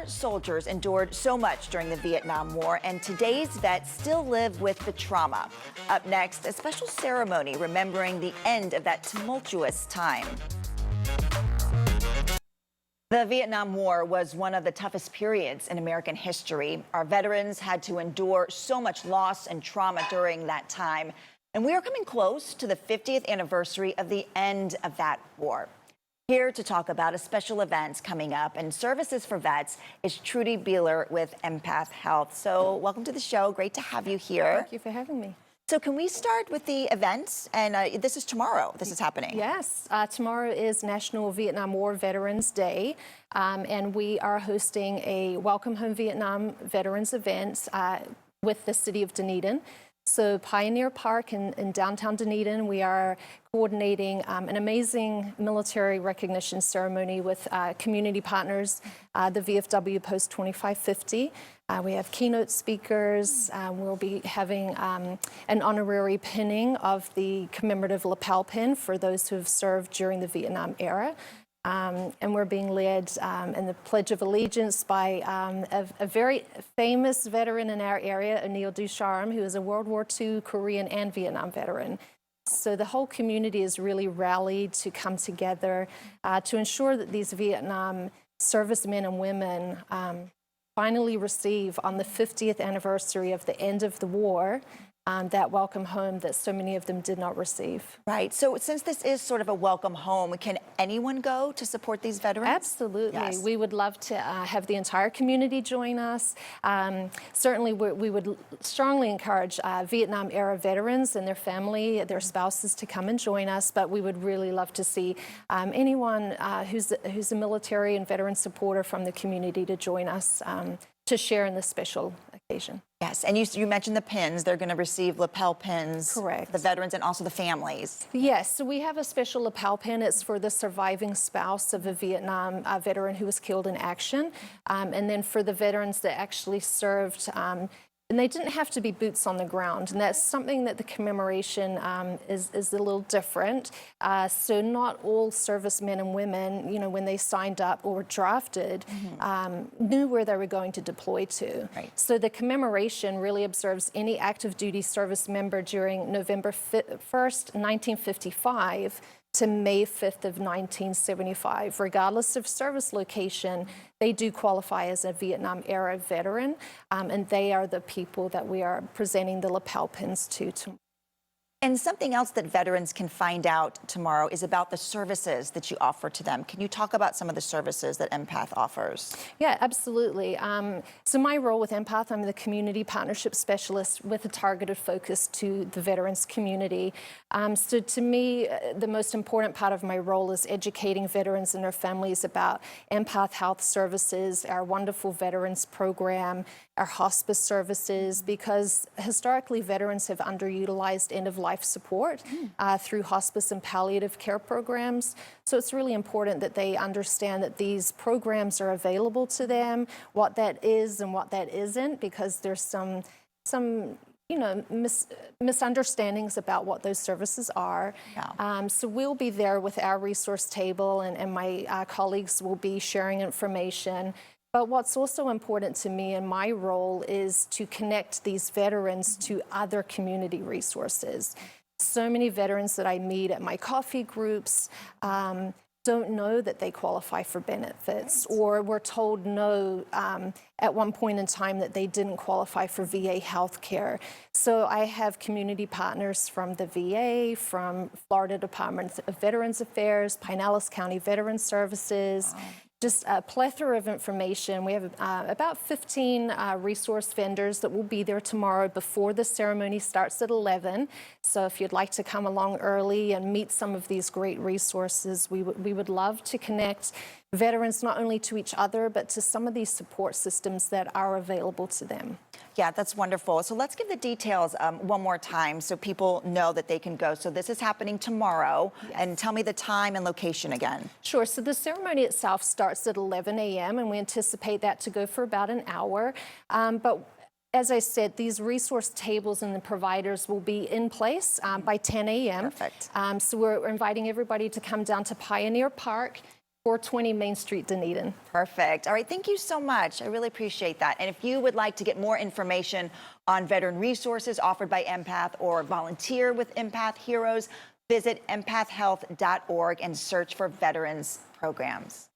Our soldiers endured so much during the Vietnam War, and today's vets still live with the trauma. Up next, a special ceremony remembering the end of that tumultuous time. The Vietnam War was one of the toughest periods in American history. Our veterans had to endure so much loss and trauma during that time. And we are coming close to the 50th anniversary of the end of that war. Here to talk about a special event coming up and services for vets is Trudy Beeler with Empath Health. So welcome to the show. Great to have you here. Thank you for having me. So can we start with the event? And this is tomorrow. This is happening. Yes. Tomorrow is National Vietnam War Veterans Day, and we are hosting a Welcome Home Vietnam Veterans event with the city of Dunedin. So Pioneer Park in downtown Dunedin, we are coordinating an amazing military recognition ceremony with community partners, the VFW Post 2550. We have keynote speakers. We'll be having an honorary pinning of the commemorative lapel pin for those who have served during the Vietnam era. And we're being led in the Pledge of Allegiance by a very famous veteran in our area, O'Neill Ducharme, who is a World War II, Korean, and Vietnam veteran. So the whole community is really rallied to come together to ensure that these Vietnam servicemen and women finally receive on the 50th anniversary of the end of the war that welcome home that so many of them did not receive. Right. So since this is sort of a welcome home, can anyone go to support these veterans? Absolutely. Yes. We would love to have the entire community join us. Certainly, we would strongly encourage Vietnam-era veterans and their family, their spouses to come and join us, but we would really love to see anyone who's a military and veteran supporter from the community to join us to share in this special occasion. Yes, and you mentioned the pins. They're going to receive lapel pins. Correct. The veterans and also the families. Yes, so we have a special lapel pin. It's for the surviving spouse of a Vietnam veteran who was killed in action. And then for the veterans that actually served, and they didn't have to be boots on the ground. And that's something that the commemoration is a little different. So not all servicemen and women, you know, when they signed up or were drafted, knew where they were going to deploy to. Right. So the commemoration really observes any active duty service member during November 1st, 1955 to May 5th of 1975. Regardless of service location, they do qualify as a Vietnam-era veteran, and they are the people that we are presenting the lapel pins to. And something else that veterans can find out tomorrow is about the services that you offer to them. Can you talk about some of the services that Empath offers? Yeah, absolutely. So my role with Empath, I'm the community partnership specialist with a targeted focus to the veterans community. So to me, the most important part of my role is educating veterans and their families about Empath Health Services, our wonderful veterans program, our hospice services, because historically veterans have underutilized end-of-life support through hospice and palliative care programs. So it's really important that they understand that these programs are available to them, what that is and what that isn't, because there's some you know, misunderstandings about what those services are. Yeah. So we'll be there with our resource table, and my colleagues will be sharing information. But what's also important to me in my role is to connect these veterans to other community resources. So many veterans that I meet at my coffee groups don't know that they qualify for benefits, or were told no at one point in time that they didn't qualify for VA health care. So I have community partners from the VA, from Florida Department of Veterans Affairs, Pinellas County Veterans Services, just a plethora of information. We have about 15 resource vendors that will be there tomorrow before the ceremony starts at 11. So if you'd like to come along early and meet some of these great resources, we would love to connect veterans not only to each other, but to some of these support systems that are available to them. Yeah, that's wonderful. So let's give the details one more time so people know that they can go. So this is happening tomorrow. Yes. And tell me the time and location again. Sure. So the ceremony itself starts at 11 a.m. and we anticipate that to go for about an hour. But as I said, these resource tables and the providers will be in place by 10 a.m. Perfect. So we're inviting everybody to come down to Pioneer Park. 420 Main Street, Dunedin. Perfect. All right, thank you so much. I really appreciate that. And if you would like to get more information on veteran resources offered by Empath or volunteer with Empath Heroes, visit empathhealth.org and search for veterans programs.